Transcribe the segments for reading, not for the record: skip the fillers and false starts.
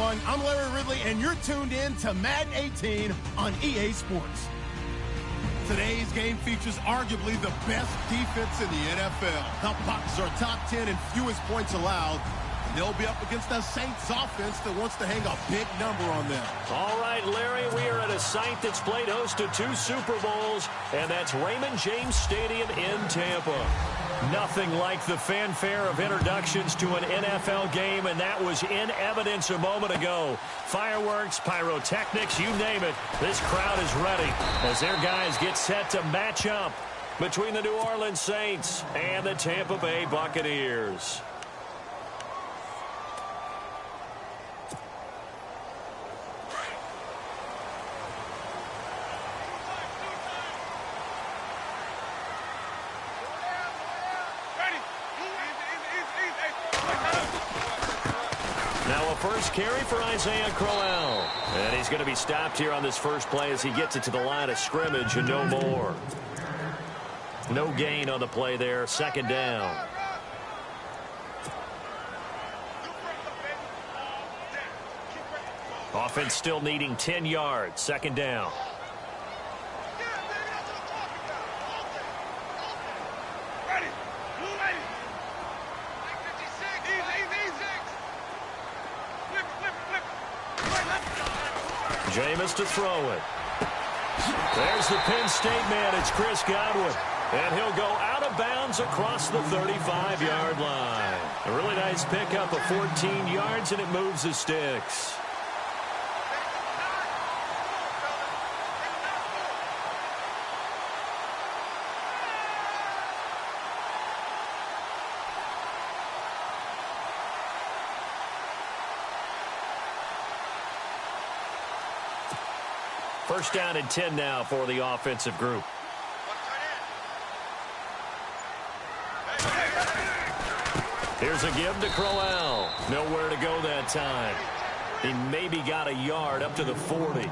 everyone. I'm Larry Ridley, and you're tuned in to Madden 18 on EA Sports. Today's game features arguably the best defense in the NFL. The Bucs are top 10 in fewest points allowed. They'll be up against a Saints offense that wants to hang a big number on them. All right, Larry, we are at a site that's played host to 2 Super Bowls, and that's Raymond James Stadium in Tampa. Nothing like the fanfare of introductions to an NFL game, and that was in evidence a moment ago. Fireworks, pyrotechnics, you name it. This crowd is ready as their guys get set to match up between the New Orleans Saints and the Tampa Bay Buccaneers. First carry for Isaiah Crowell. And he's going to be stopped here on this first play as he gets it to the line of scrimmage and no more. No gain on the play there. Second down. Offense still needing 10 yards. Second down. Jameis to throw it. There's the Penn State man. It's Chris Godwin. And he'll go out of bounds across the 35-yard line. A really nice pickup of 14 yards, and it moves the sticks. First down and 10 now for the offensive group. Here's a give to Crowell. Nowhere to go that time. He maybe got a yard up to the 40.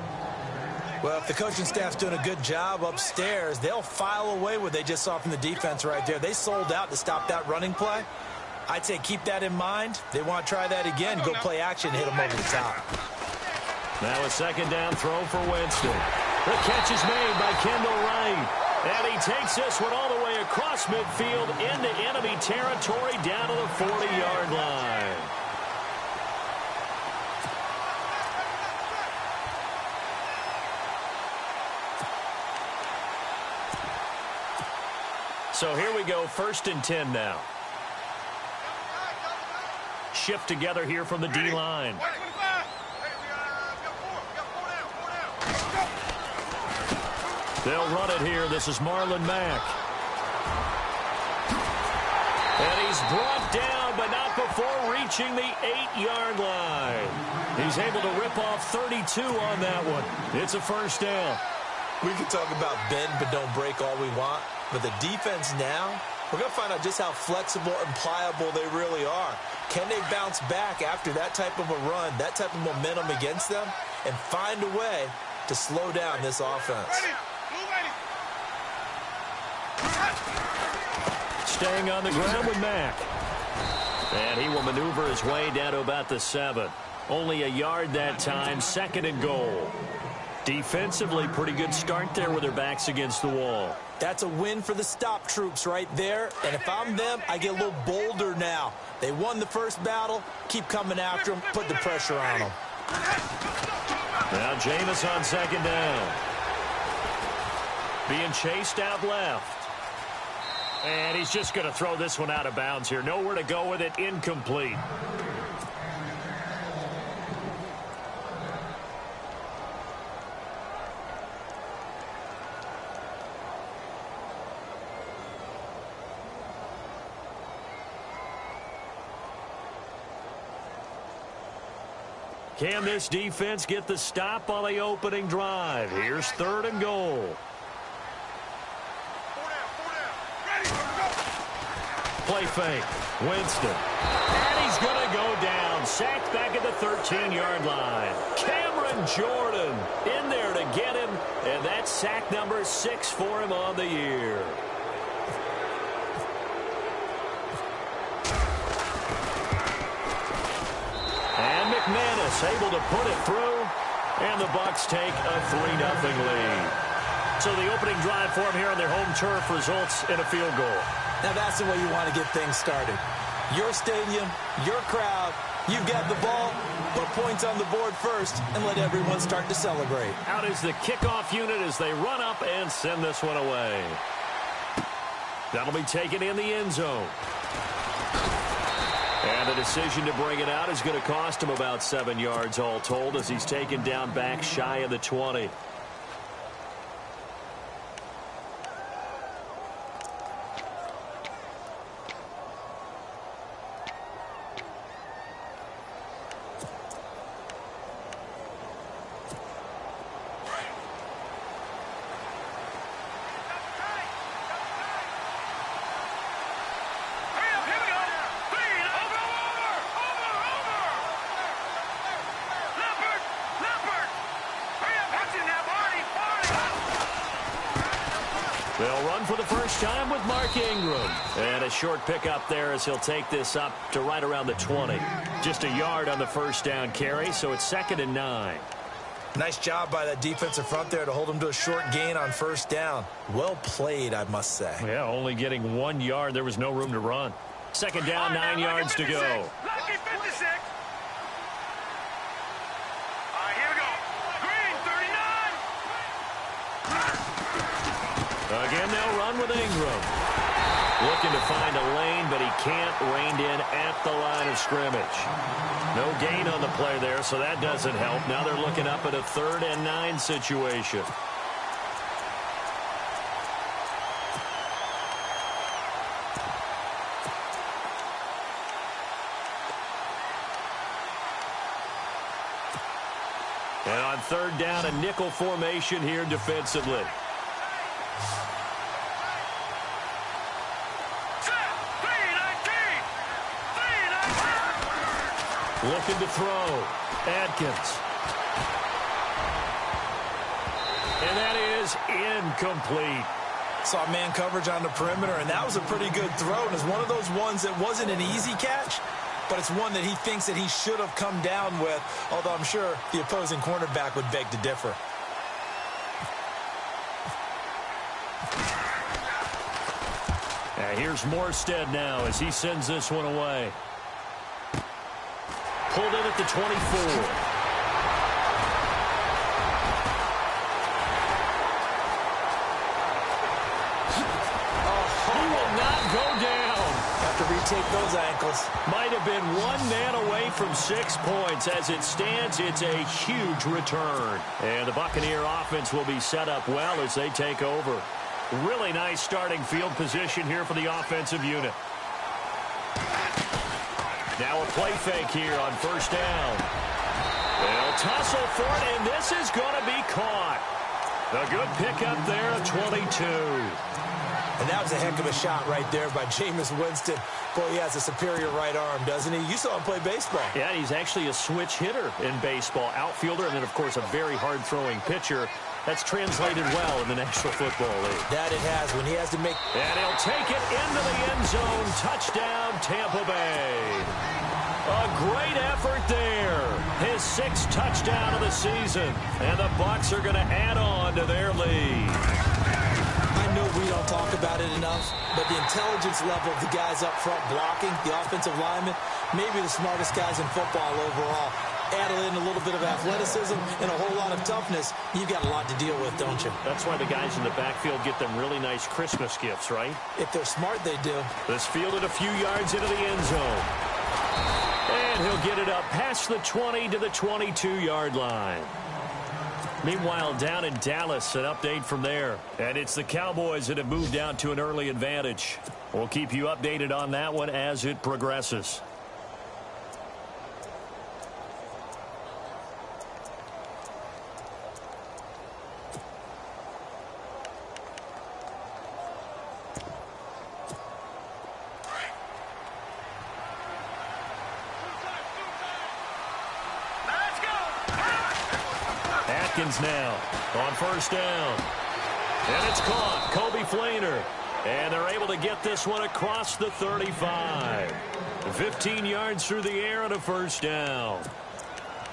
Well, if the coaching staff's doing a good job upstairs, they'll file away what they just saw from the defense right there. They sold out to stop that running play. I'd say keep that in mind. They want to try that again, go play action, hit them over the top. Now a second down throw for Winston. The catch is made by Kendall Wright. And he takes this one all the way across midfield into enemy territory down to the 40-yard line. So here we go, first and 10 now. Shift together here from the D-line. They'll run it here. This is Marlon Mack. And he's brought down, but not before reaching the 8-yard line. He's able to rip off 32 on that one. It's a first down. We can talk about bend but don't break all we want, but the defense now, we're going to find out just how flexible and pliable they really are. Can they bounce back after that type of a run, that type of momentum against them, and find a way to slow down this offense? Staying on the ground with Mack. And he will maneuver his way down to about the 7. Only a yard that time, second and goal. Defensively, pretty good start there with their backs against the wall. That's a win for the stop troops right there. And if I'm them, I get a little bolder now. They won the first battle. Keep coming after them. Put the pressure on them. Now Jameis on second down. Being chased out left. And he's just going to throw this one out of bounds here. Nowhere to go with it. Incomplete. Can this defense get the stop on the opening drive? Here's third and goal. Play fake. Winston. And he's going to go down. Sacked back at the 13-yard line. Cameron Jordan in there to get him. And that's sack number 6 for him on the year. And McManus It's able to put it through, and the Bucs take a 3-0 lead. So the opening drive for them here on their home turf results in a field goal. Now that's the way you want to get things started. Your stadium, your crowd, you've got the ball, put points on the board first, and let everyone start to celebrate. Out is the kickoff unit as they run up and send this one away. That'll be taken in the end zone. And the decision to bring it out is going to cost him about 7 yards all told as he's taken down back shy of the 20. They'll run for the first time with Mark Ingram. And a short pickup there as he'll take this up to right around the 20. Just a yard on the first down carry, so it's 2nd and 9. Nice job by that defensive front there to hold him to a short gain on first down. Well played, I must say. Yeah, only getting 1 yard. There was no room to run. 2nd down, 9 yards to go. Lucky 56. Here we go. Green, 39. Again, they'll run with Ingram. Looking to find a lane, but he can't. Reined in at the line of scrimmage. No gain on the play there, so that doesn't help. Now they're looking up at a 3rd and 9 situation. And on 3rd down, a nickel formation here defensively. Looking to throw. Adkins. And that is incomplete. Saw man coverage on the perimeter, and that was a pretty good throw. And it's one of those ones that wasn't an easy catch, but it's one that he thinks that he should have come down with, although I'm sure the opposing cornerback would beg to differ. Here's Morstead now as he sends this one away. Pulled in at the 24. He will not go down. Have to retake those ankles. Might have been 1 man away from 6 points. As it stands, it's a huge return. And the Buccaneer offense will be set up well as they take over. Really nice starting field position here for the offensive unit. Now a play fake here on first down. They'll tussle for it, and this is going to be caught. A good pickup there at 22. And that was a heck of a shot right there by Jameis Winston. Boy, he has a superior right arm, doesn't he? You saw him play baseball. Yeah, he's actually a switch hitter in baseball. Outfielder, and then, of course, a very hard-throwing pitcher. That's translated well in the National Football League. That it has when he has to make. And he'll take it into the end zone. Touchdown, Tampa Bay. A great effort there. His 6th touchdown of the season. And the Bucs are going to add on to their lead. I know we don't talk about it enough, but the intelligence level of the guys up front blocking, the offensive linemen, maybe the smartest guys in football overall. Add in a little bit of athleticism and a whole lot of toughness, you've got a lot to deal with, don't you? That's why the guys in the backfield get them really nice Christmas gifts, right? If they're smart, they do. This fielded a few yards into the end zone. And he'll get it up past the 20 to the 22-yard line. Meanwhile, down in Dallas, an update from there. And it's the Cowboys that have moved down to an early advantage. We'll keep you updated on that one as it progresses. Now on first down. And it's caught. Kobe Flainer. And they're able to get this one across the 35. 15 yards through the air and a first down.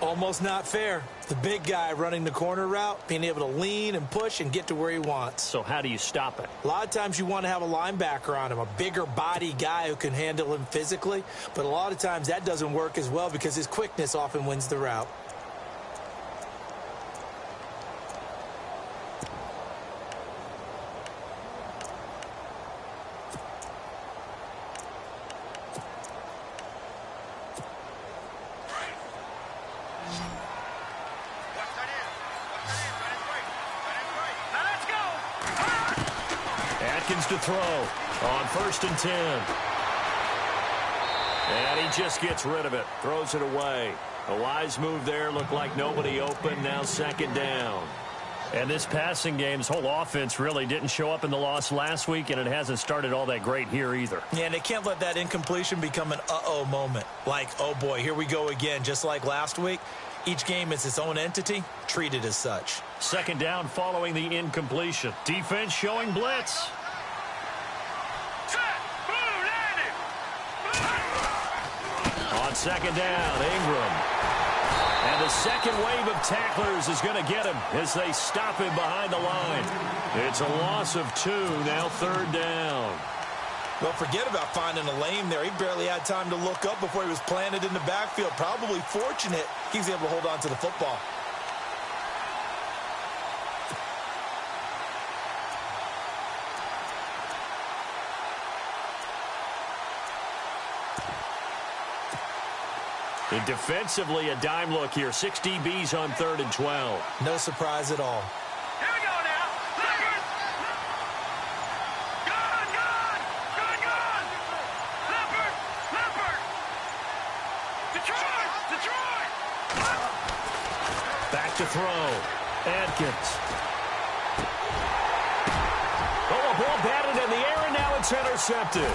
Almost not fair. The big guy running the corner route, being able to lean and push and get to where he wants. So how do you stop it? A lot of times you want to have a linebacker on him, a bigger body guy who can handle him physically. But a lot of times that doesn't work as well because his quickness often wins the route. To throw on 1st and 10. And he just gets rid of it. Throws it away. A wise move there. Looked like nobody open. Now 2nd down. And this passing game's whole offense really didn't show up in the loss last week, and it hasn't started all that great here either. Yeah, and they can't let that incompletion become an uh-oh moment. Like, oh boy, here we go again, just like last week. Each game is its own entity, treated as such. 2nd down following the incompletion. Defense showing blitz. On 2nd down, Ingram. And the second wave of tacklers is going to get him as they stop him behind the line. It's a loss of 2, now 3rd down. Well, forget about finding a lane there. He barely had time to look up before he was planted in the backfield. Probably fortunate he was able to hold on to the football. And defensively, a dime look here. 6 DBs on 3rd and 12. No surprise at all. Here we go now. Leopard. Gone, gone. Gone, gone. Leopard. Leopard. Detroit. Detroit. Back to throw. Adkins. Oh, a ball batted in the air, and now it's intercepted.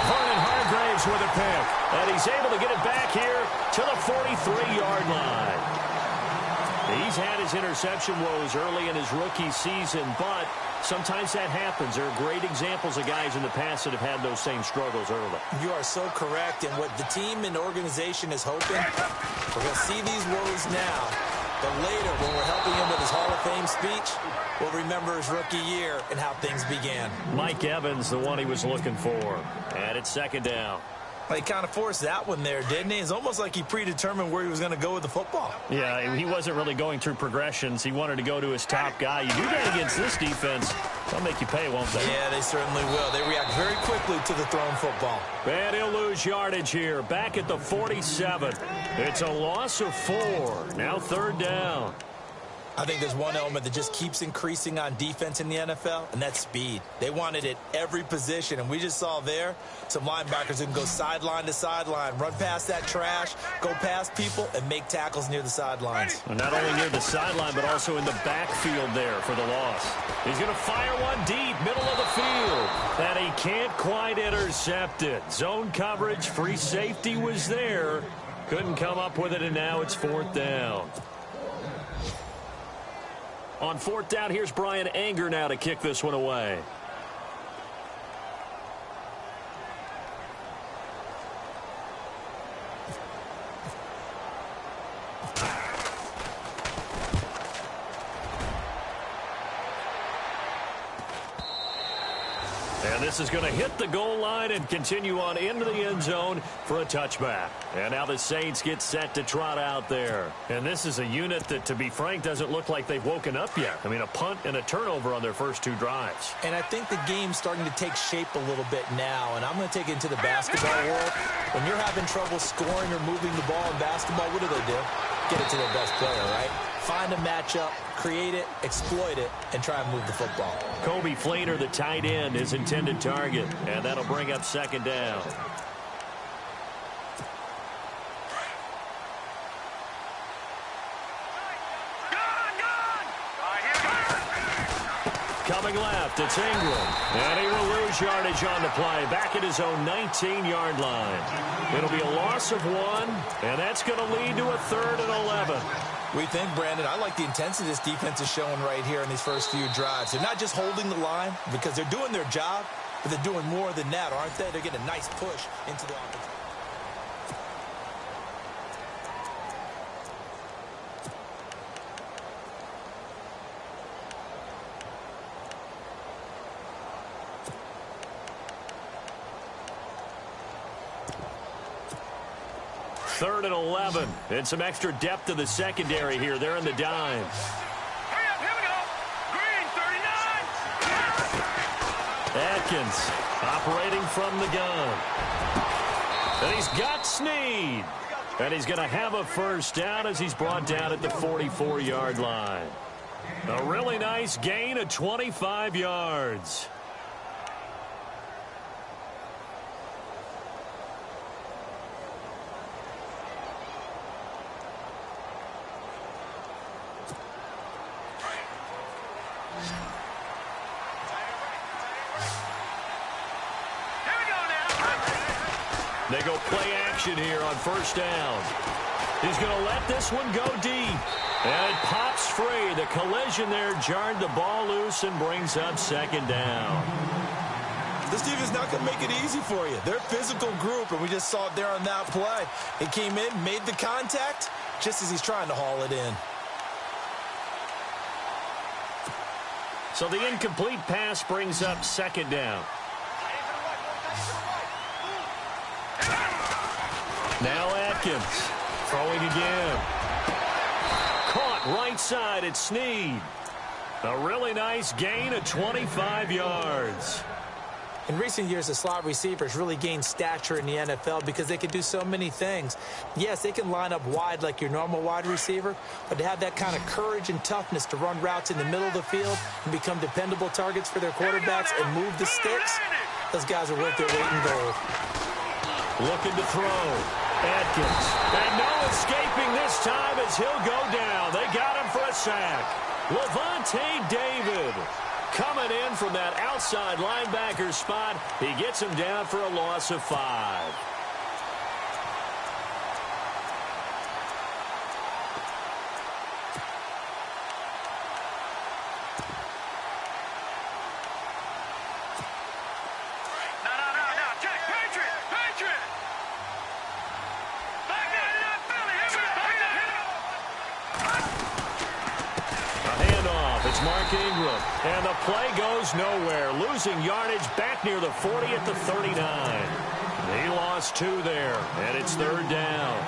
Vernon Hargraves with a pick. And he's able to get it back here to the 43-yard line. He's had his interception woes early in his rookie season, but sometimes that happens. There are great examples of guys in the past that have had those same struggles early. You are so correct. And what the team and organization is hoping, we're going to see these woes now. But later, when we're helping him with his Hall of Fame speech, we'll remember his rookie year and how things began. Mike Evans, the one he was looking for. And it's 2nd down. Well, he kind of forced that one there, didn't he? It's almost like he predetermined where he was going to go with the football. Yeah, he wasn't really going through progressions. He wanted to go to his top guy. You do that against this defense, they'll make you pay, won't they? Yeah, they certainly will. They react very quickly to the thrown football. And he'll lose yardage here. Back at the 47. It's a loss of 4. Now 3rd down. I think there's one element that just keeps increasing on defense in the NFL, and that's speed. They want it at every position, and we just saw there some linebackers who can go sideline to sideline, run past that trash, go past people, and make tackles near the sidelines. Well, not only near the sideline, but also in the backfield there for the loss. He's going to fire one deep, middle of the field, and he can't quite intercept it. Zone coverage, free safety was there. Couldn't come up with it, and now it's 4th down. On 4th down, here's Brian Anger now to kick this one away. And this is going to hit the goal line and continue on into the end zone for a touchback. And now the Saints get set to trot out there. And this is a unit that, to be frank, doesn't look like they've woken up yet. I mean, a punt and a turnover on their first 2 drives. And I think the game's starting to take shape a little bit now. And I'm going to take it into the basketball world. When you're having trouble scoring or moving the ball in basketball, what do? Get it to their best player, right? Find a matchup, create it, exploit it, and try and move the football. Kobe Fleener, the tight end, his intended target. And that'll bring up 2nd down. Coming left, it's Ingram. And he will lose yardage on the play. Back at his own 19-yard line. It'll be a loss of 1, and that's going to lead to a 3rd and 11. We think, Brandon, I like the intensity this defense is showing right here in these first few drives. They're not just holding the line because they're doing their job, but they're doing more than that, aren't they? They're getting a nice push into the offense. 3rd and 11. And some extra depth to the secondary here. They're in the dime. Hurry up, here we go. Green, 39. Atkins operating from the gun. And he's got Snead. And he's going to have a first down as he's brought down at the 44-yard line. A really nice gain of 25 yards. They go play action here on first down. He's going to let this one go deep. And it pops free. The collision there jarred the ball loose and brings up 2nd down. This defense is not going to make it easy for you. They're a physical group, and we just saw it there on that play. It came in, made the contact, just as he's trying to haul it in. So the incomplete pass brings up 2nd down. Now Atkins throwing again. Caught right side at Snead. A really nice gain of 25 yards. In recent years, the slot receivers really gained stature in the NFL because they can do so many things. Yes, they can line up wide like your normal wide receiver, but to have that kind of courage and toughness to run routes in the middle of the field and become dependable targets for their quarterbacks and move the sticks, those guys are worth their weight in gold. Looking to throw. Atkins. And no escaping this time as he'll go down. They got him for a sack. Levante David coming in from that outside linebacker spot. He gets him down for a loss of 5. And the play goes nowhere. Losing yardage back near the 40 at the 39. He lost 2 there, and it's 3rd down.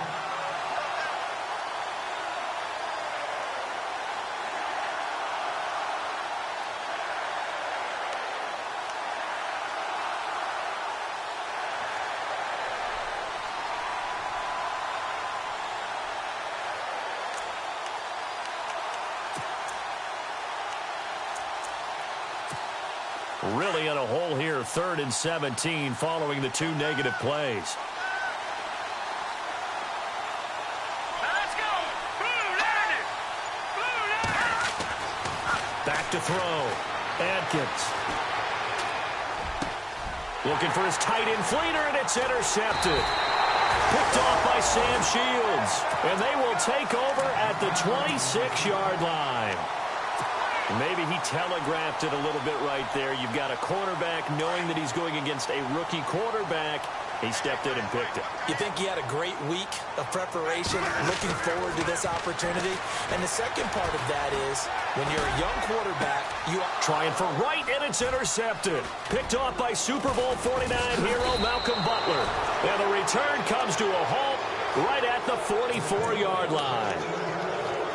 Really in a hole here, 3rd and 17 following the 2 negative plays. Let's go. Back to throw. Atkins. Looking for his tight end fleeter, and it's intercepted. Picked off by Sam Shields. And they will take over at the 26-yard line. Maybe he telegraphed it a little bit right there. You've got a cornerback knowing that he's going against a rookie quarterback. He stepped in and picked it. You think he had a great week of preparation, looking forward to this opportunity? And the second part of that is, when you're a young quarterback, you are trying for right, and it's intercepted. Picked off by Super Bowl 49 hero Malcolm Butler. And the return comes to a halt right at the 44-yard line.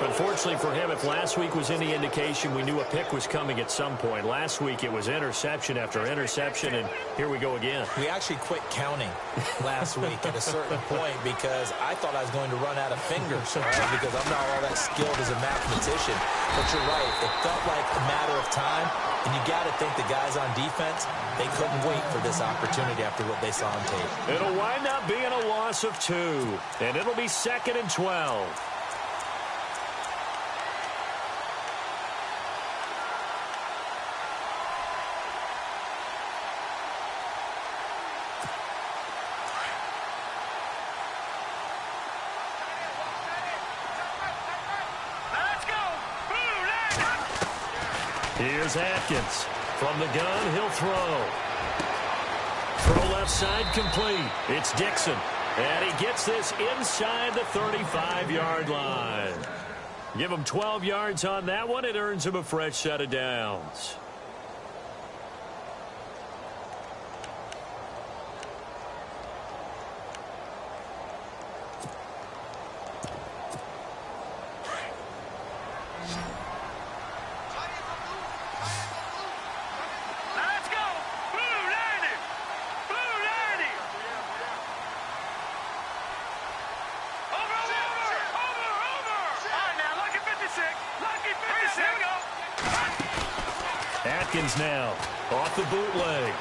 Unfortunately for him, if last week was any indication, we knew a pick was coming at some point. Last week it was interception after interception, and here we go again. We actually quit counting last week at a certain point because I thought I was going to run out of fingers, right? Because I'm not all that skilled as a mathematician. But you're right. It felt like a matter of time, and you got to think the guys on defense, they couldn't wait for this opportunity after what they saw on tape. It'll wind up being a loss of 2, and it'll be 2nd and 12. Here's Atkins. From the gun, he'll throw. Throw left side complete. It's Dixon. And he gets this inside the 35-yard line. Give him 12 yards on that one. It earns him a fresh set of downs. Atkins now off the bootleg.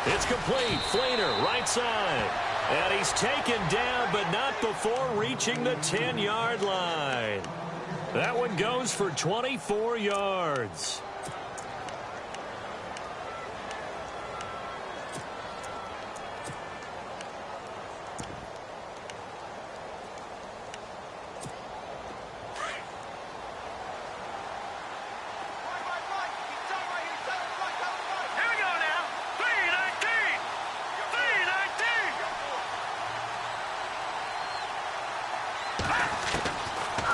It's complete. Fleener, right side. And he's taken down, but not before reaching the 10-yard line. That one goes for 24 yards.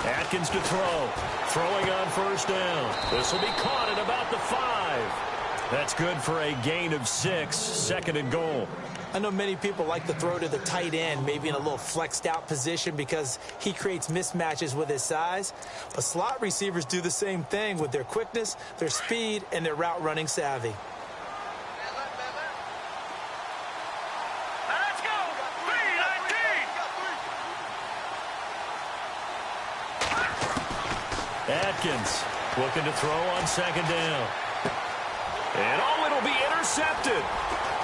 Atkins to throw. Throwing on first down. This will be caught at about the 5. That's good for a gain of 6. Second and goal. I know many people like to throw to the tight end, maybe in a little flexed out position because he creates mismatches with his size. But slot receivers do the same thing with their quickness, their speed, and their route running savvy. Atkins looking to throw on second down. And it'll be intercepted.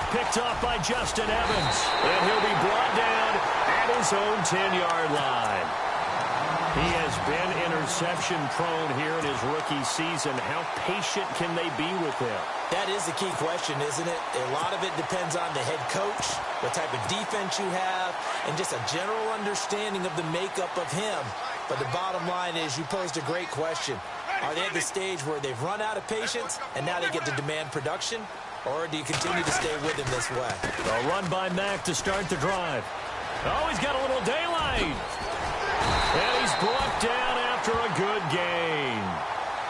Picked off by Justin Evans. And he'll be brought down at his own 10-yard line. He has been interception prone here in his rookie season. How patient can they be with him? That is the key question, isn't it? A lot of it depends on the head coach, what type of defense you have, and just a general understanding of the makeup of him. But the bottom line is you posed a great question. Are they at the stage where they've run out of patience and now they get to demand production? Or do you continue to stay with him this way? A run by Mack to start the drive. Oh, he's got a little daylight. And he's brought down after a good gain.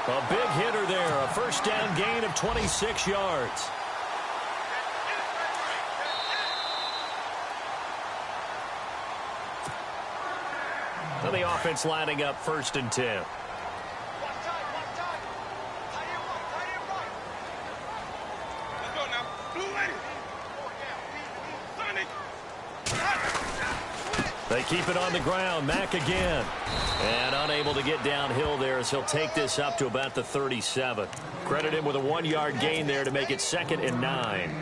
A big hitter there. A first down gain of 26 yards. And the offense lining up first and 10. They keep it on the ground. Mack again. And unable to get downhill there as he'll take this up to about the 37. Credit him with a 1-yard gain there to make it 2nd and 9.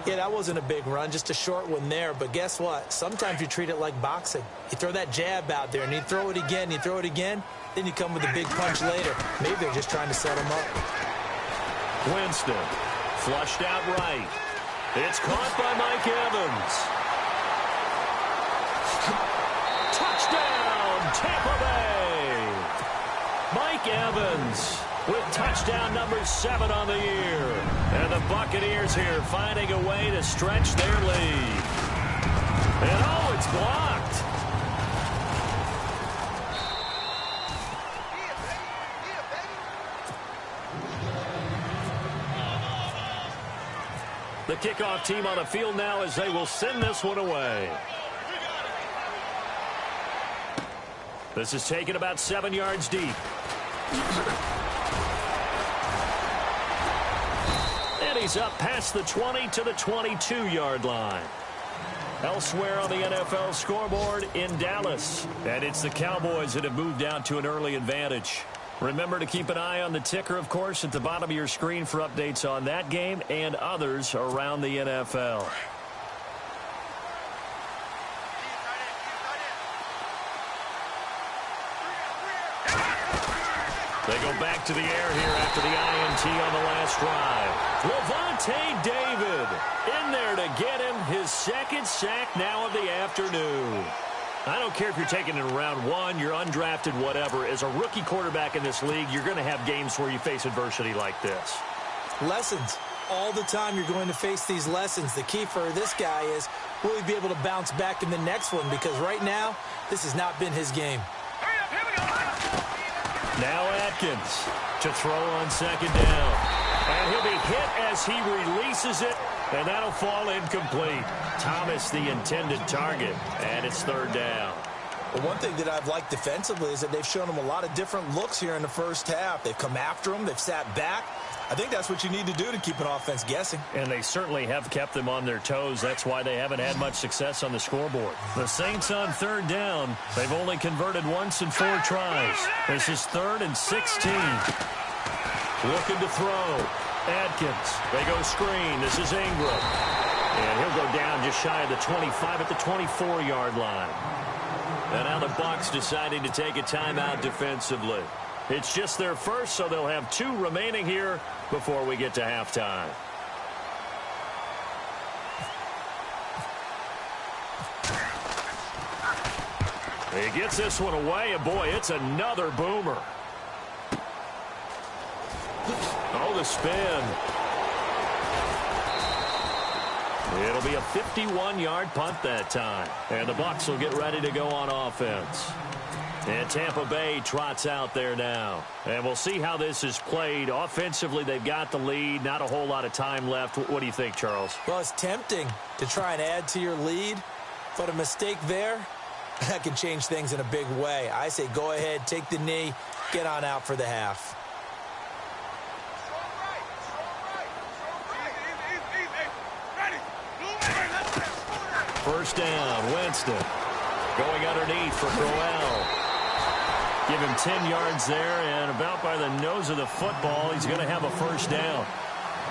Yeah, that wasn't a big run, just a short one there. But guess what? Sometimes you treat it like boxing. You throw that jab out there, and you throw it again, you throw it again, then you come with a big punch later. Maybe they're just trying to set him up. Winston, flushed out right. It's caught by Mike Evans. Touchdown, Tampa Bay! Mike Evans with touchdown number 7 on the year. And the Buccaneers here finding a way to stretch their lead. And oh, it's blocked. The kickoff team on the field now as they will send this one away. This is taken about 7 yards deep. And he's up past the 20 to the 22-yard line. Elsewhere on the NFL scoreboard in Dallas. And it's the Cowboys that have moved out to an early advantage. Remember to keep an eye on the ticker, of course, at the bottom of your screen for updates on that game and others around the NFL. They go back to the air here after the INT on the last drive. Levante David in there to get him his 2nd sack now of the afternoon. I don't care if you're taking it in round 1, you're undrafted, whatever. As a rookie quarterback in this league, you're going to have games where you face adversity like this. Lessons. All the time you're going to face these lessons. The key for this guy is, will he be able to bounce back in the next one? Because right now, this has not been his game. Now Atkins to throw on second down. And he'll be hit as he releases it, and that'll fall incomplete. Thomas the intended target, and it's 3rd down. Well, one thing that I've liked defensively is that they've shown him a lot of different looks here in the first half. They've come after him. They've sat back. I think that's what you need to do to keep an offense guessing. And they certainly have kept them on their toes. That's why they haven't had much success on the scoreboard. The Saints on 3rd down. They've only converted once in 4 tries. This is 3rd and 16. Looking to throw. Adkins. They go screen. This is Ingram. And he'll go down just shy of the 25 at the 24-yard line. And now the Bucs deciding to take a timeout defensively. It's just their first, so they'll have 2 remaining here before we get to halftime. He gets this one away, and boy, it's another boomer. Oh, the spin. It'll be a 51-yard punt that time. And the Bucs will get ready to go on offense. And Tampa Bay trots out there now. And we'll see how this is played. Offensively, they've got the lead. Not a whole lot of time left. What do you think, Charles? Well, it's tempting to try and add to your lead. But a mistake there, that can change things in a big way. I say go ahead, take the knee, get on out for the half. First down, Winston. Going underneath for Crowell. Give him 10 yards there, and about by the nose of the football, he's going to have a first down.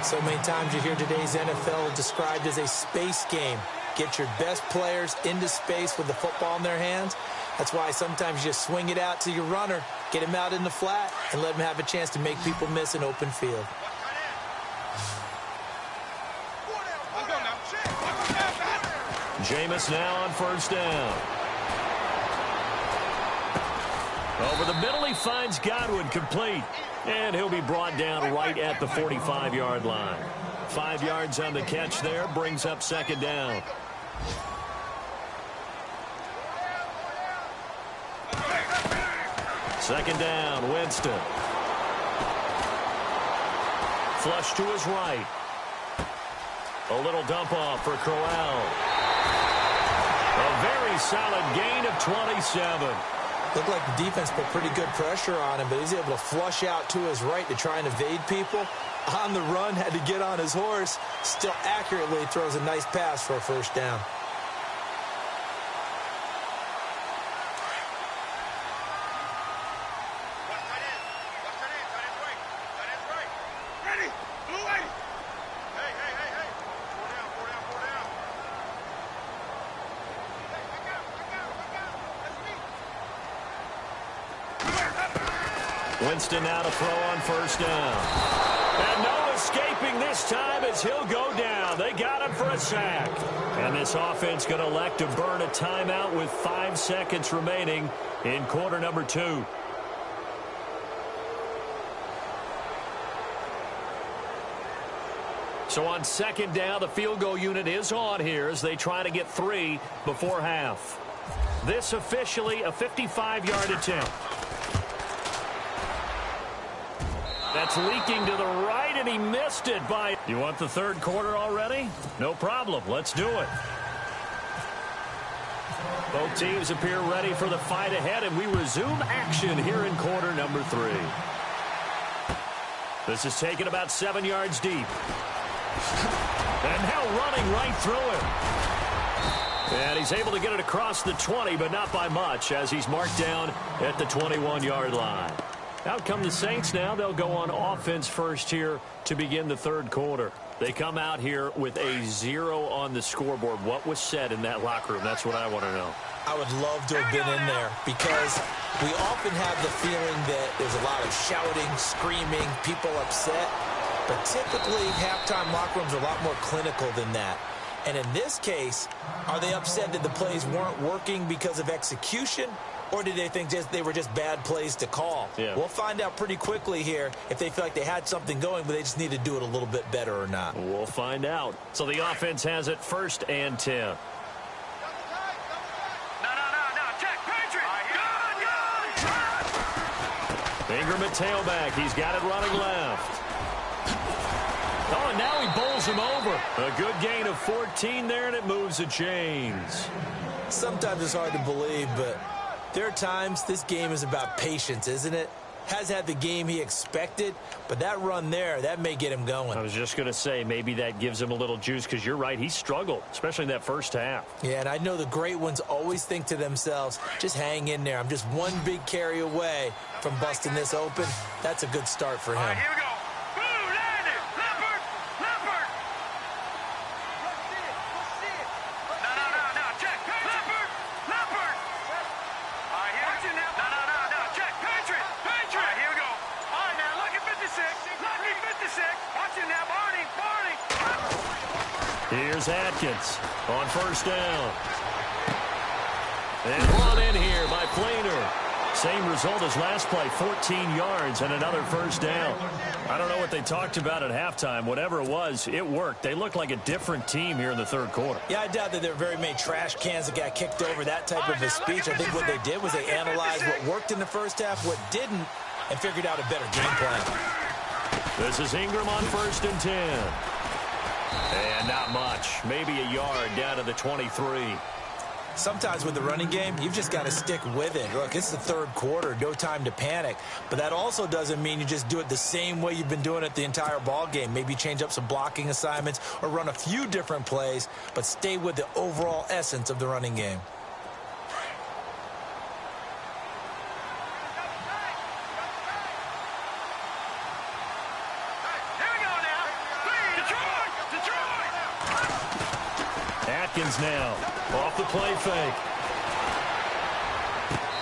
So many times you hear today's NFL described as a space game. Get your best players into space with the football in their hands. That's why sometimes you just swing it out to your runner, get him out in the flat, and let him have a chance to make people miss an open field. Jameis now on first down. Over the middle, he finds Godwin complete. And he'll be brought down right at the 45-yard line. 5 yards on the catch there, brings up second down. Second down, Winston. Flush to his right. A little dump off for Crowell. A very solid gain of 27. Looked like the defense put pretty good pressure on him, but he's able to flush out to his right to try and evade people. On the run, had to get on his horse. Still accurately throws a nice pass for a first down. Winston now to throw on first down. And no escaping this time as he'll go down. They got him for a sack. And this offense going to elect to burn a timeout with 5 seconds remaining in quarter number 2. So on second down, the field goal unit is on here as they try to get 3 before half. This officially a 55-yard attempt. That's leaking to the right, and he missed it by... You want the third quarter already? No problem. Let's do it. Both teams appear ready for the fight ahead, and we resume action here in quarter number 3. This is taken about 7 yards deep. And now running right through it. And he's able to get it across the 20, but not by much, as he's marked down at the 21-yard line. Out come the Saints now. They'll go on offense first here to begin the third quarter. They come out here with a 0 on the scoreboard. What was said in that locker room? That's what I want to know. I would love to have been in there because we often have the feeling that there's a lot of shouting, screaming, people upset. But typically, halftime locker rooms are a lot more clinical than that. And in this case, are they upset that the plays weren't working because of execution? Or did they think they were just bad plays to call? Yeah. We'll find out pretty quickly here if they feel like they had something going, but they just need to do it a little bit better or not. We'll find out. So the offense has it 1st and 10. No, check, Patriot. Good. Ingram at tailback. He's got it running left. Oh, and now he bowls him over. A good gain of 14 there, and it moves the chains. Sometimes it's hard to believe, but there are times this game is about patience, isn't it? Has had the game he expected, but that run there, that may get him going. I was just going to say, maybe that gives him a little juice, because you're right, he struggled, especially in that first half. Yeah, and I know the great ones always think to themselves, just hang in there. I'm just one big carry away from busting this open. That's a good start for him. All right, here we go. Here's Atkins on first down. And brought in here by Flainer. Same result as last play, 14 yards and another first down. I don't know what they talked about at halftime. Whatever it was, it worked. They looked like a different team here in the third quarter. Yeah, I doubt that there were very many trash cans that got kicked over, that type of a speech. I think what they did was they analyzed what worked in the first half, what didn't, and figured out a better game plan. This is Ingram on 1st and 10. And not much. Maybe a yard down to the 23. Sometimes with the running game, you've just got to stick with it. Look, it's the third quarter, no time to panic. But that also doesn't mean you just do it the same way you've been doing it the entire ball game. Maybe change up some blocking assignments or run a few different plays, but stay with the overall essence of the running game. Atkins now off the play fake.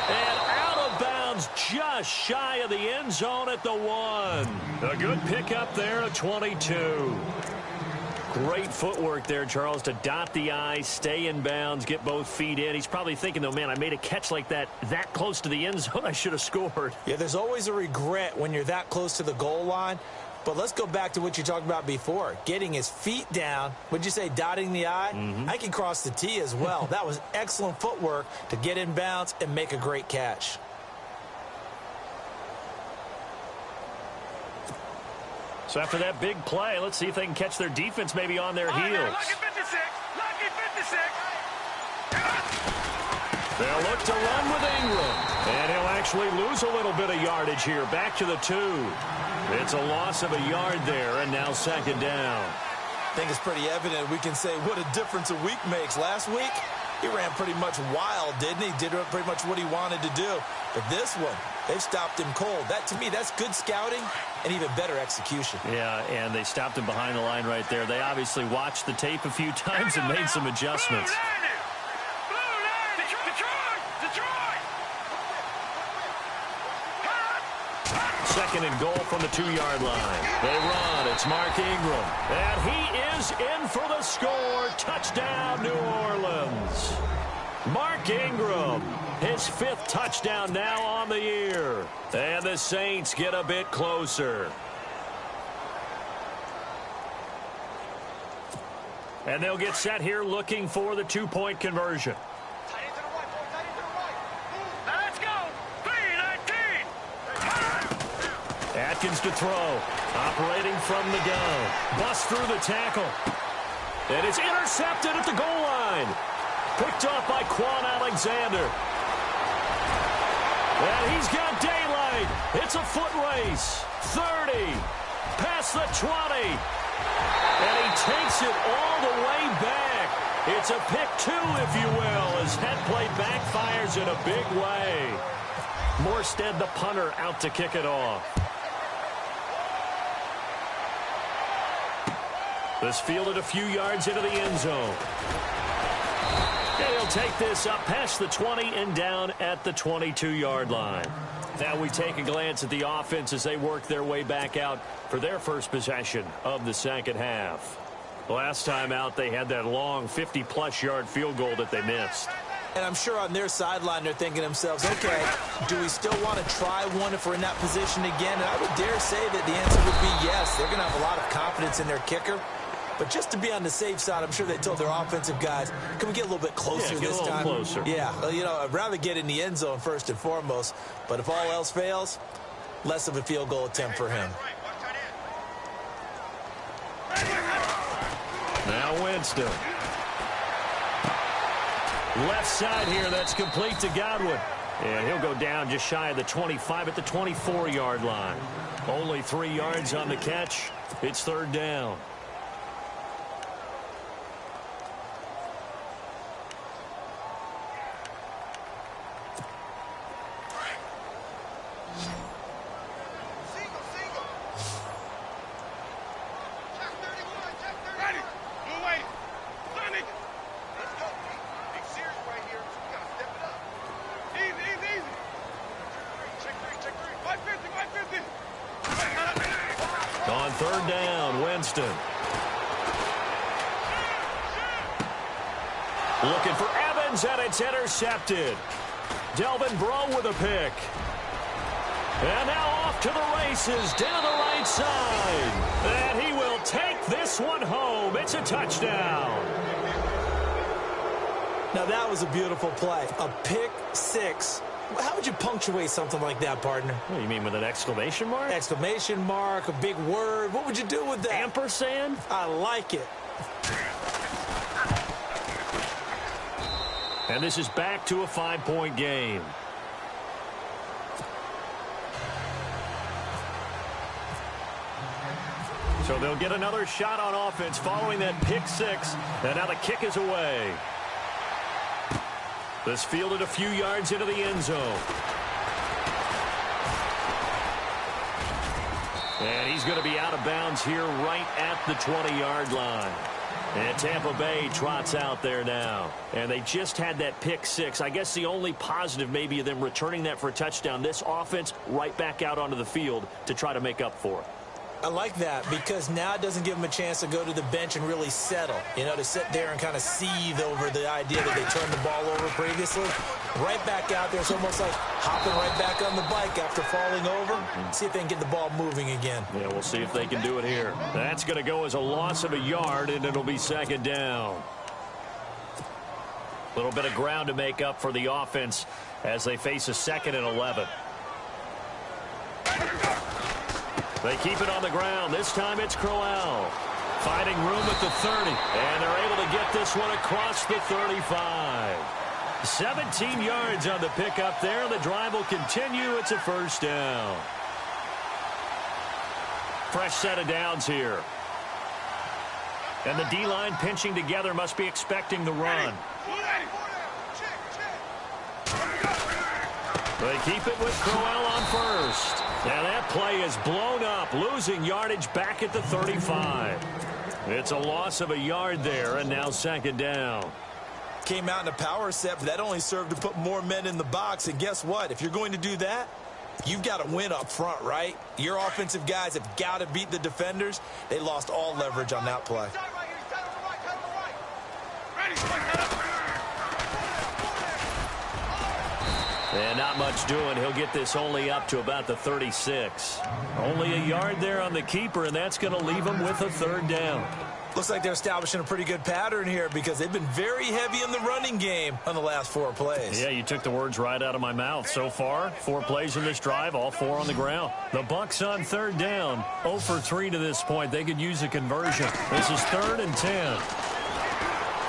And out of bounds just shy of the end zone at the 1. A good pickup there at 22. Great footwork there, Charles, to dot the I, stay in bounds, get both feet in. He's probably thinking, though, man, I made a catch like that close to the end zone. I should have scored. Yeah, there's always a regret when you're that close to the goal line. But let's go back to what you talked about before. Getting his feet down. Would you say dotting the I? I can cross the T as well. That was excellent footwork to get in bounds and make a great catch. So after that big play, let's see if they can catch their defense maybe on their heels. Lucky 56. Lucky 56. They'll look to run with Ingram. And he'll actually lose a little bit of yardage here. Back to the 2. It's a loss of a yard there, and now 2nd down. I think it's pretty evident. We can say what a difference a week makes. Last week, he ran pretty much wild, didn't he? Did pretty much what he wanted to do. But this one, they've stopped him cold. That, to me, that's good scouting and even better execution. Yeah, and they stopped him behind the line right there. They obviously watched the tape a few times and made some adjustments. Second and goal from the 2-yard line. They run. It's Mark Ingram. And he is in for the score. Touchdown, New Orleans. Mark Ingram, his 5th touchdown now on the year. And the Saints get a bit closer. And they'll get set here looking for the 2-point conversion. Atkins to throw. Operating from the gun. Busts through the tackle. And it's intercepted at the goal line. Picked off by Quan Alexander. And he's got daylight. It's a foot race. 30. Past the 20. And he takes it all the way back. It's a pick 2, if you will, as that play backfires in a big way. Morstead, the punter, out to kick it off. This fielded a few yards into the end zone. And he'll take this up past the 20 and down at the 22-yard line. Now we take a glance at the offense as they work their way back out for their first possession of the second half. Last time out, they had that long 50-plus yard field goal that they missed. And I'm sure on their sideline they're thinking to themselves, okay, do we still want to try one if we're in that position again? And I would dare say that the answer would be yes. They're going to have a lot of confidence in their kicker. But just to be on the safe side, I'm sure they told their offensive guys, can we get a little bit closer this time? Closer. Yeah, well, you know, I'd rather get in the end zone first and foremost. But if all else fails, less of a field goal attempt for him. Now Winston. Left side here, that's complete to Godwin. And he'll go down just shy of the 25 at the 24-yard line. Only 3 yards on the catch. It's 3rd down. On 3rd down, Winston. Looking for Evans, and it's intercepted. Delvin Breaux with a pick. And now off to the races down the right side. And he will take this one home. It's a touchdown. Now, that was a beautiful play. A pick six. How would you punctuate something like that, partner? What, you mean with an exclamation mark? Exclamation mark, a big word. What would you do with that? Ampersand? I like it. And this is back to a 5-point game. So they'll get another shot on offense following that pick six. And now the kick is away. This fielded a few yards into the end zone. And he's going to be out of bounds here right at the 20-yard line. And Tampa Bay trots out there now. And they just had that pick six. I guess the only positive maybe of them returning that for a touchdown. This offense right back out onto the field to try to make up for it. I like that because now it doesn't give them a chance to go to the bench and really settle. You know, to sit there and kind of seethe over the idea that they turned the ball over previously. Right back out there. It's almost like hopping right back on the bike after falling over. See if they can get the ball moving again. Yeah, we'll see if they can do it here. That's going to go as a loss of a yard, and it'll be second down. A little bit of ground to make up for the offense as they face a 2nd and 11. They keep it on the ground. This time it's Crowell. Finding room at the 30. And they're able to get this one across the 35. 17 yards on the pickup there. The drive will continue. It's a first down. Fresh set of downs here. And the D-line pinching together must be expecting the run. They keep it with Crowell on first. Now that play is blown up, losing yardage back at the 35. It's a loss of a yard there, and now second down. Came out in a power set, but that only served to put more men in the box. And guess what? If you're going to do that, you've got to win up front, right? Your offensive guys have got to beat the defenders. They lost all leverage on that play. And not much doing. He'll get this only up to about the 36. Only a yard there on the keeper, and that's going to leave him with a third down. Looks like they're establishing a pretty good pattern here because they've been very heavy in the running game on the last 4 plays. Yeah, you took the words right out of my mouth. So far, 4 plays in this drive, all 4 on the ground. The Bucs on third down, 0 for 3 to this point. They could use a conversion. This is 3rd and 10.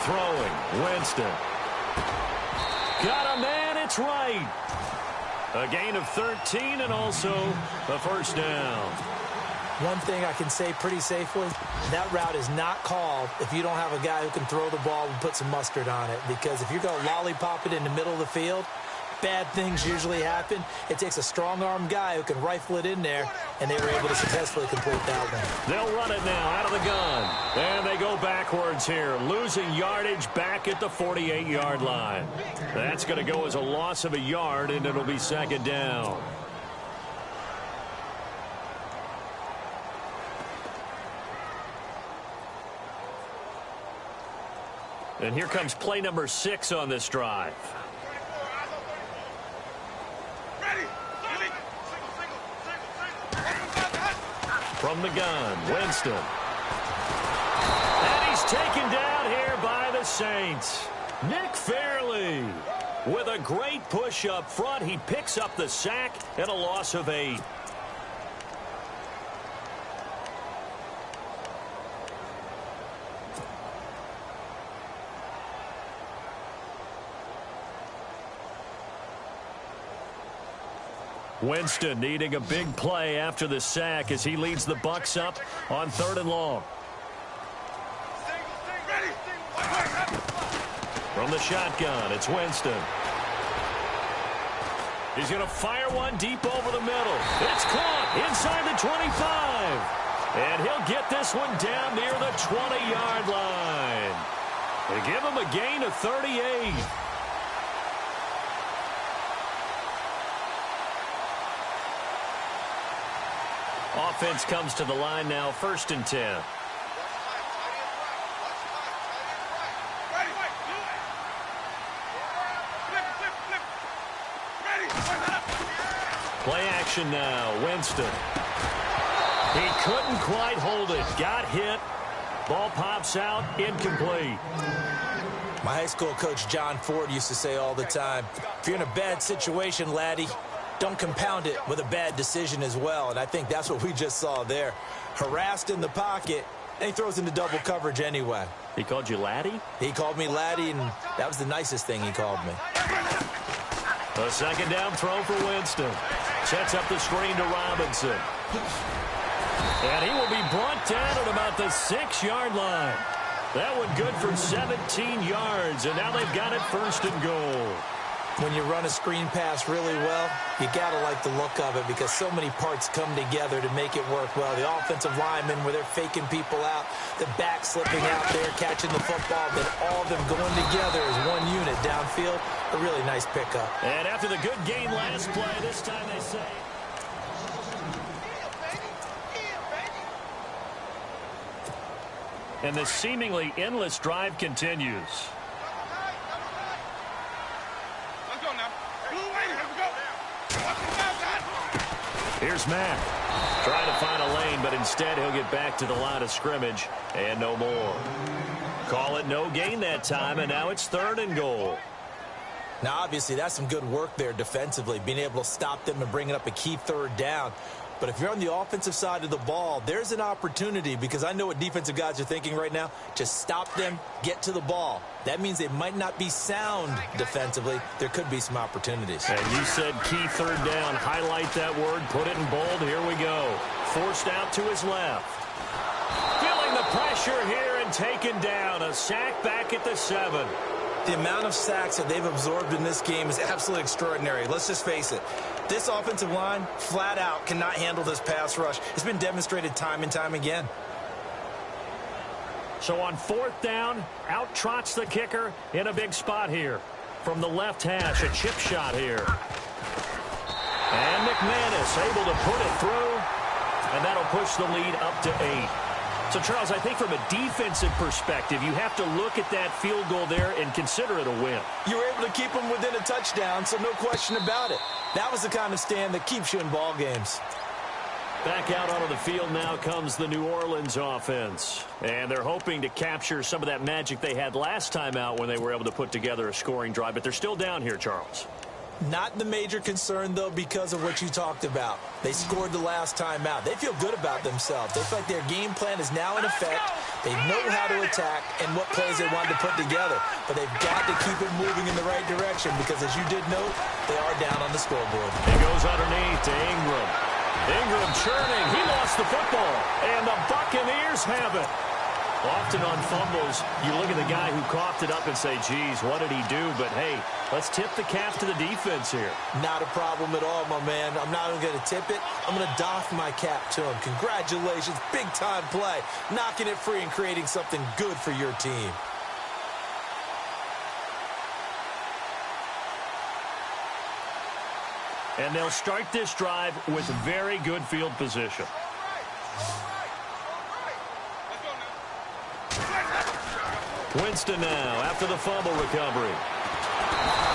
Throwing, Winston. Got a man, it's right. A gain of 13 and also a first down. One thing I can say pretty safely, that route is not called if you don't have a guy who can throw the ball and put some mustard on it. Because if you're going to lollipop it in the middle of the field, bad things usually happen. It takes a strong-armed guy who can rifle it in there, and they were able to successfully complete that one. They'll run it now out of the gun. And they go backwards here, losing yardage back at the 48-yard line. That's going to go as a loss of a yard, and it'll be second down. And here comes play number 6 on this drive. From the gun, Winston. And he's taken down here by the Saints. Nick Fairley with a great push up front. He picks up the sack and a loss of 8. Winston needing a big play after the sack as he leads the Bucs up on 3rd and long. From the shotgun, it's Winston. He's going to fire one deep over the middle. It's caught inside the 25. And he'll get this one down near the 20-yard line. They give him a gain of 38. Offense comes to the line now, 1st and 10. Play action now. Winston. He couldn't quite hold it. Got hit. Ball pops out. Incomplete. My high school coach, John Ford, used to say all the time, if you're in a bad situation, laddie, don't compound it with a bad decision as well. And I think that's what we just saw there. Harassed in the pocket, and he throws into double coverage anyway. He called you laddie? He called me laddie, and that was the nicest thing he called me. A second down throw for Winston. Sets up the screen to Robinson. And he will be brought down at about the 6-yard line. That one good for 17 yards, and now they've got it 1st and goal. When you run a screen pass really well, you got to like the look of it because so many parts come together to make it work well. The offensive linemen, where they're faking people out, the back slipping out there, catching the football, then all of them going together as one unit downfield. A really nice pickup. And after the good gain last play, this time they say... And the seemingly endless drive continues. Let's go now. Here we go. Here's Matt. Trying to find a lane, but instead he'll get back to the line of scrimmage and no more. Call it no gain that time, and now it's 3rd and goal. Now, obviously, that's some good work there defensively, being able to stop them and bringing up a key 3rd down. But if you're on the offensive side of the ball, there's an opportunity because I know what defensive guys are thinking right now. Just stop them, get to the ball. That means they might not be sound defensively. There could be some opportunities. And you said key 3rd down. Highlight that word. Put it in bold. Here we go. Forced out to his left. Feeling the pressure here and taken down. A sack back at the 7. The amount of sacks that they've absorbed in this game is absolutely extraordinary. Let's just face it. This offensive line, flat out, cannot handle this pass rush. It's been demonstrated time and time again. So on 4th down, out trots the kicker in a big spot here. From the left hash, a chip shot here. And McManus able to put it through. And that'll push the lead up to 8. So, Charles, I think from a defensive perspective, you have to look at that field goal there and consider it a win. You were able to keep them within a touchdown, so no question about it. That was the kind of stand that keeps you in ball games. Back out onto the field now comes the New Orleans offense. And they're hoping to capture some of that magic they had last time out when they were able to put together a scoring drive. But they're still down here, Charles. Not the major concern, though, because of what you talked about. They scored the last time out. They feel good about themselves. They feel like their game plan is now in effect. They know how to attack and what plays they want to put together. But they've got to keep it moving in the right direction because, as you did note, they are down on the scoreboard. He goes underneath to Ingram. Ingram churning. He lost the football. And the Buccaneers have it. Often on fumbles, you look at the guy who coughed it up and say, geez, what did he do? But, hey, let's tip the cap to the defense here. Not a problem at all, my man. I'm not even going to tip it. I'm going to doff my cap to him. Congratulations. Big-time play. Knocking it free and creating something good for your team. And they'll start this drive with very good field position. Winston now after the fumble recovery.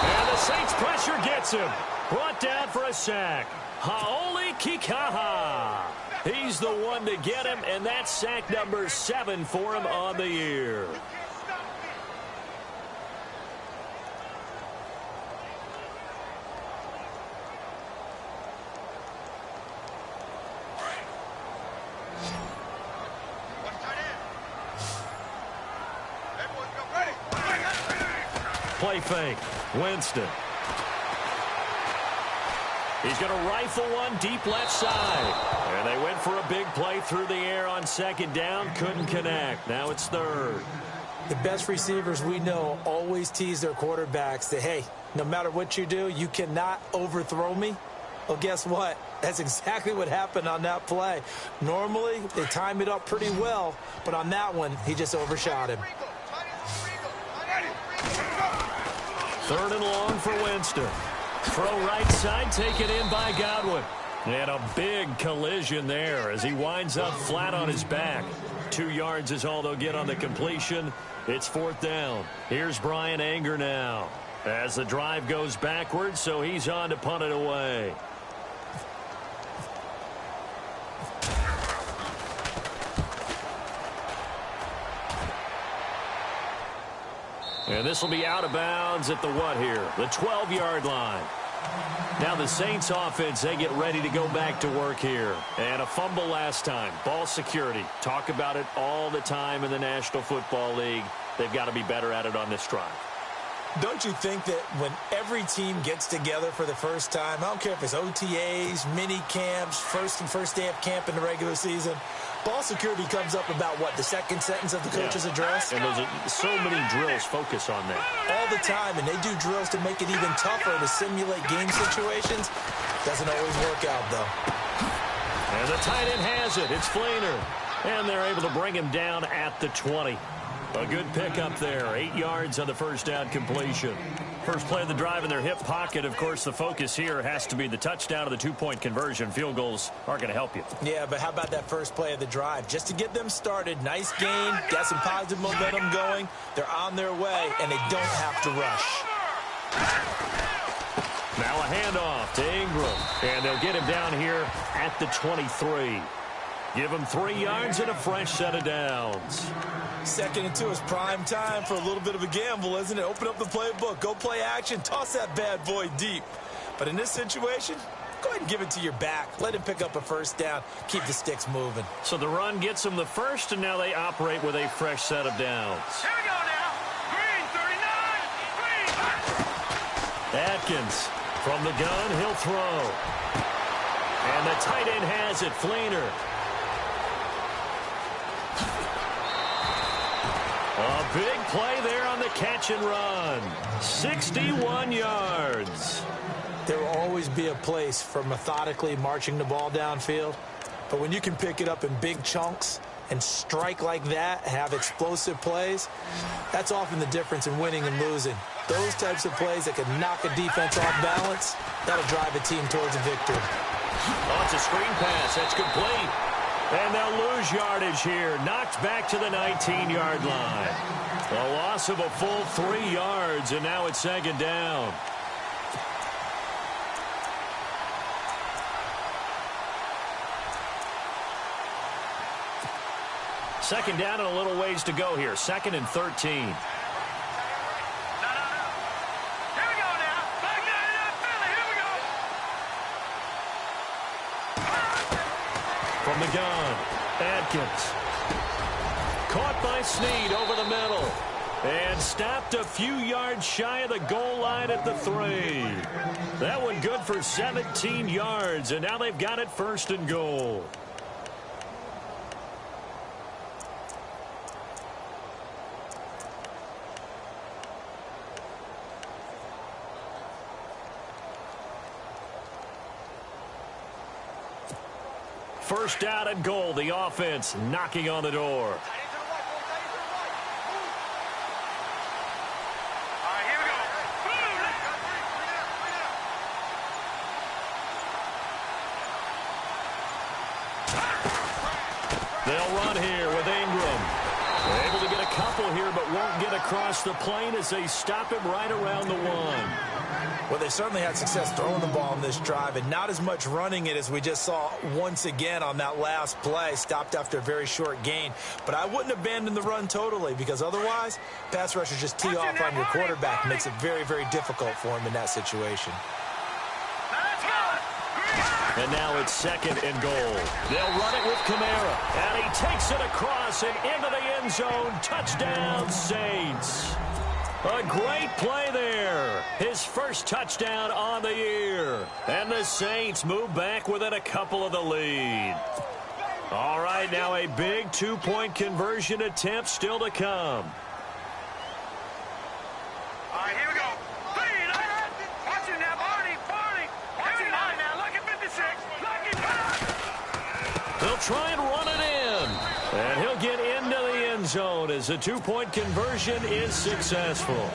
And the Saints pressure gets him. Brought down for a sack. Haoli Kikaha. He's the one to get him, and that's sack number 7 for him on the year. Play fake. Winston. He's going to rifle one deep left side. And they went for a big play through the air on 2nd down. Couldn't connect. Now it's 3rd. The best receivers we know always tease their quarterbacks that, hey, no matter what you do, you cannot overthrow me. Well, guess what? That's exactly what happened on that play. Normally, they time it up pretty well, but on that one, he just overshot him. 3rd and long for Winston. Throw right side, taken in by Godwin. And a big collision there as he winds up flat on his back. 2 yards is all they'll get on the completion. It's 4th down. Here's Brian Anger now as the drive goes backwards, so he's on to punt it away. And this will be out of bounds at the what here? The 12-yard line. Now the Saints offense, they get ready to go back to work here. And a fumble last time. Ball security. Talk about it all the time in the National Football League. They've got to be better at it on this drive. Don't you think that when every team gets together for the first time, I don't care if it's OTAs, mini camps, first day of camp in the regular season, ball security comes up about what, the second sentence of the coach's address? And there's so many drills focus on that. All the time, and they do drills to make it even tougher to simulate game situations. Doesn't always work out, though. And the tight end has it. It's Fleener. And they're able to bring him down at the 20. A good pickup there. 8 yards on the first down completion. First play of the drive in their hip pocket. Of course, the focus here has to be the touchdown of the two-point conversion. Field goals aren't going to help you. Yeah, but how about that first play of the drive? Just to get them started. Nice gain. Got some positive momentum going. They're on their way, and they don't have to rush. Now a handoff to Ingram. And they'll get him down here at the 23. Give him 3 yards and a fresh set of downs. 2nd and 2 is prime time for a little bit of a gamble, isn't it? Open up the playbook. Go play action. Toss that bad boy deep. But in this situation, go ahead and give it to your back. Let him pick up a first down. Keep the sticks moving. So the run gets them the first, and now they operate with a fresh set of downs. Here we go now. Green, 39. Green. Atkins from the gun. He'll throw. And the tight end has it. Fleener. A big play there on the catch and run. 61 yards. There will always be a place for methodically marching the ball downfield. But when you can pick it up in big chunks and strike like that, have explosive plays, that's often the difference in winning and losing. Those types of plays that can knock a defense off balance, that'll drive a team towards a victory. Oh, it's a screen pass. That's complete. And they'll lose yardage here. Knocked back to the 19-yard line. A loss of a full 3 yards, and now it's 2nd down. Second down and a little ways to go here. 2nd and 13. From the gun, Atkins. Caught by Snead over the middle. And stopped a few yards shy of the goal line at the 3. That one good for 17 yards, and now they've got it 1st and goal. First down and goal. The offense knocking on the door. All right, here we go. They'll run here with Ingram. They're able to get a couple here, but won't get across the plane as they stop him right around the 1. Well, they certainly had success throwing the ball in this drive, and not as much running it as we just saw once again on that last play. Stopped after a very short gain. But I wouldn't abandon the run totally, because otherwise, pass rushers just tee off on your quarterback. Makes it very, very difficult for him in that situation. And now it's 2nd and goal. They'll run it with Kamara. And he takes it across and into the end zone. Touchdown, Saints. A great play there. His first touchdown on the year. And the Saints move back within a couple of the lead. All right, now a big two-point conversion attempt still to come. All right, here we go. Watch it now, Barney. Watch it now. Look at 56. They'll try and run it in. And he'll get into the end zone as the two-point conversion is successful.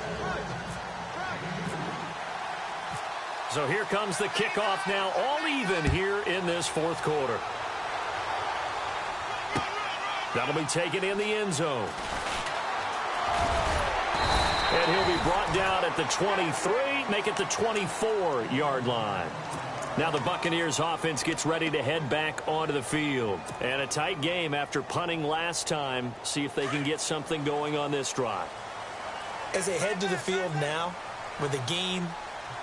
So here comes the kickoff now, all even here in this 4th quarter. That'll be taken in the end zone. And he'll be brought down at the 23, make it the 24-yard line. Now the Buccaneers offense gets ready to head back onto the field. And a tight game after punting last time. See if they can get something going on this drive. As they head to the field now, with the game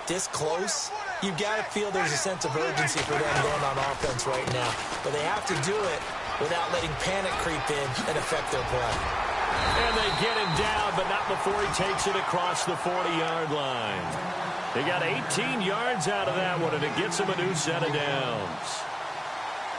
this close, you've got to feel there's a sense of urgency for them going on offense right now. But they have to do it without letting panic creep in and affect their play. And they get him down, but not before he takes it across the 40-yard line. They got 18 yards out of that one, and it gets him a new set of downs.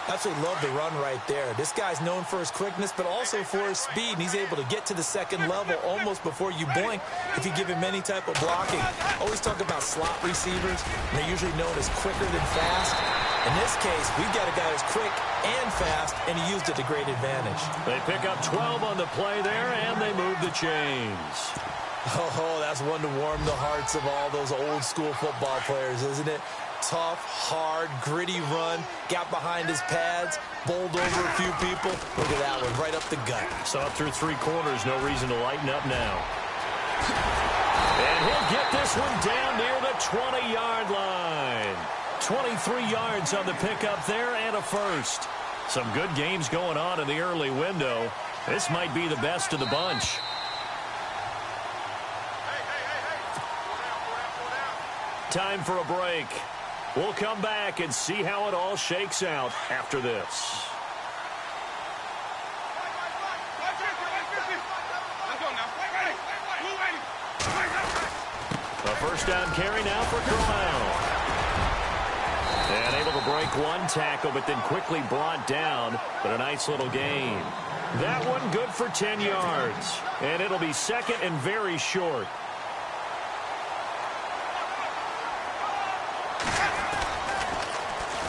Absolutely love the run right there. This guy's known for his quickness, but also for his speed. And he's able to get to the second level almost before you blink if you give him any type of blocking. Always talk about slot receivers, and they're usually known as quicker than fast. In this case, we've got a guy who's quick and fast, and he used it to great advantage. They pick up 12 on the play there, and they move the chains. Oh, that's one to warm the hearts of all those old-school football players, isn't it? Tough, hard, gritty run, got behind his pads, bowled over a few people. Look at that one, right up the gut. So up through three quarters, no reason to lighten up now. And he'll get this one down near the 20-yard line. 23 yards on the pickup there and a first. Some good games going on in the early window. This might be the best of the bunch. Time for a break. We'll come back and see how it all shakes out after this. A first down carry now for Corral. And able to break one tackle, but then quickly brought down. But a nice little gain. That one good for 10 yards. And it'll be second and very short.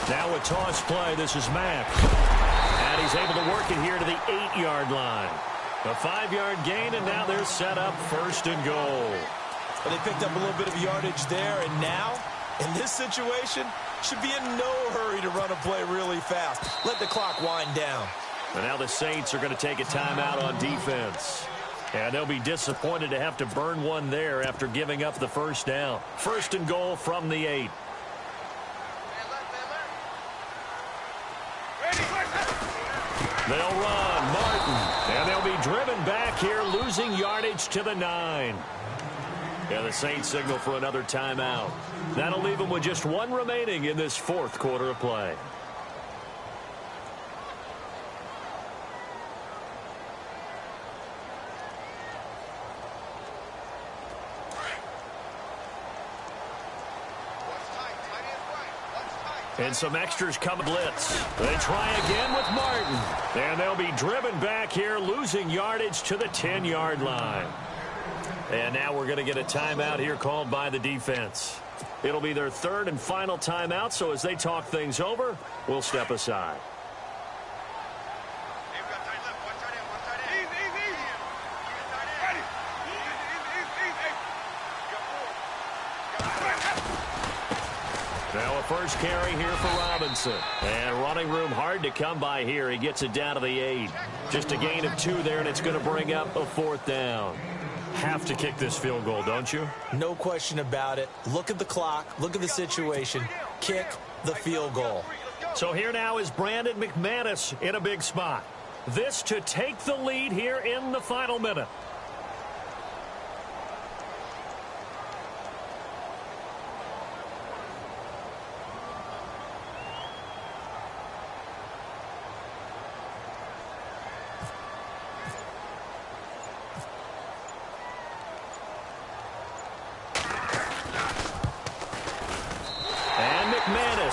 Now a toss play. This is Mack. And he's able to work it here to the 8-yard line. A 5-yard gain, and now they're set up first and goal. Well, they picked up a little bit of yardage there, and now, in this situation, should be in no hurry to run a play really fast. Let the clock wind down. And now the Saints are going to take a timeout on defense. And they'll be disappointed to have to burn one there after giving up the first down. First and goal from the 8. They'll run, Martin, and they'll be driven back here, losing yardage to the 9. And the Saints signal for another timeout. That'll leave them with just one remaining in this fourth quarter of play. And some extras come blitz. They try again with Martin. And they'll be driven back here, losing yardage to the 10-yard line. And now we're going to get a timeout here called by the defense. It'll be their third and final timeout, so as they talk things over, we'll step aside. Now a first carry here for Robinson. And running room hard to come by here. He gets it down to the 8. Just a gain of 2 there, and it's going to bring up a fourth down. Have to kick this field goal, don't you? No question about it. Look at the clock. Look at the situation. Kick the field goal. So here now is Brandon McManus in a big spot. This to take the lead here in the final minute.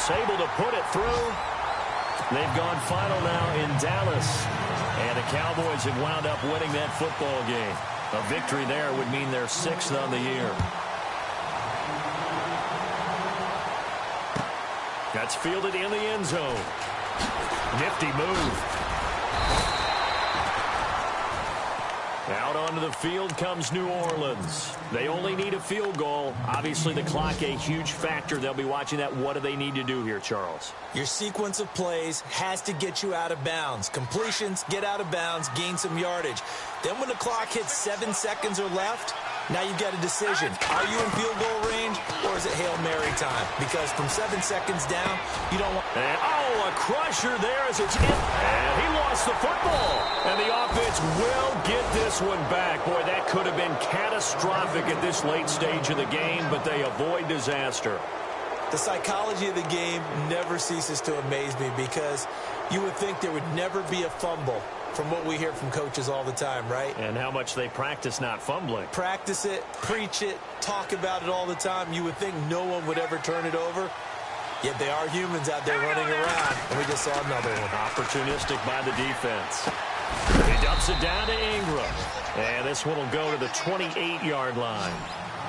Able to put it through. They've gone final now in Dallas. And the Cowboys have wound up winning that football game. A victory there would mean they're 6th on the year. That's fielded in the end zone. Nifty move. Out onto the field comes New Orleans. They only need a field goal. Obviously, the clock a huge factor. They'll be watching that. What do they need to do here, Charles? Your sequence of plays has to get you out of bounds. Completions, get out of bounds, gain some yardage. Then when the clock hits 7 seconds or left, now you've got a decision. Are you in field goal range, or is it Hail Mary time? Because from 7 seconds down, you don't want... And, oh, Oh, a crusher there as it's in. And he lost the football. And the offense will get this one back. Boy, that could have been catastrophic at this late stage of the game, but they avoid disaster. The psychology of the game never ceases to amaze me because you would think there would never be a fumble from what we hear from coaches all the time, right? And how much they practice not fumbling. Practice it, preach it, talk about it all the time. You would think no one would ever turn it over. Yet they are humans out there running around, and we just saw another one. Opportunistic by the defense. He dumps it down to Ingram. And this one will go to the 28-yard line.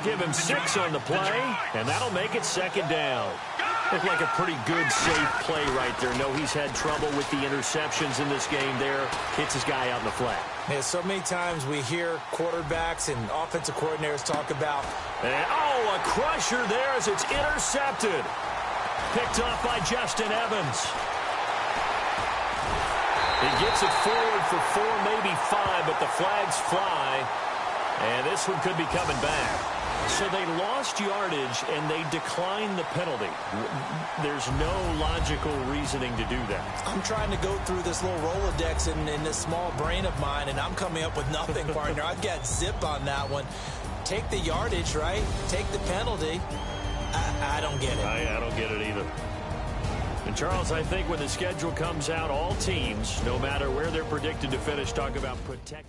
Give him 6 on the play, and that'll make it second down. Looked like a pretty good, safe play right there. No, he's had trouble with the interceptions in this game there. Hits his guy out in the flat. Yeah, so many times we hear quarterbacks and offensive coordinators talk about. And, oh, a crusher there as it's intercepted. Picked off by Justin Evans. He gets it forward for 4, maybe 5, but the flags fly. And this one could be coming back. So they lost yardage, and they declined the penalty. There's no logical reasoning to do that. I'm trying to go through this little Rolodex in this small brain of mine, and I'm coming up with nothing, partner. I've got zip on that one. Take the yardage, right? Take the penalty. I don't get it. I don't get it either. And, Charles, I think when the schedule comes out, all teams, no matter where they're predicted to finish, talk about protecting.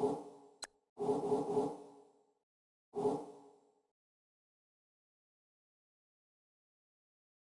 you.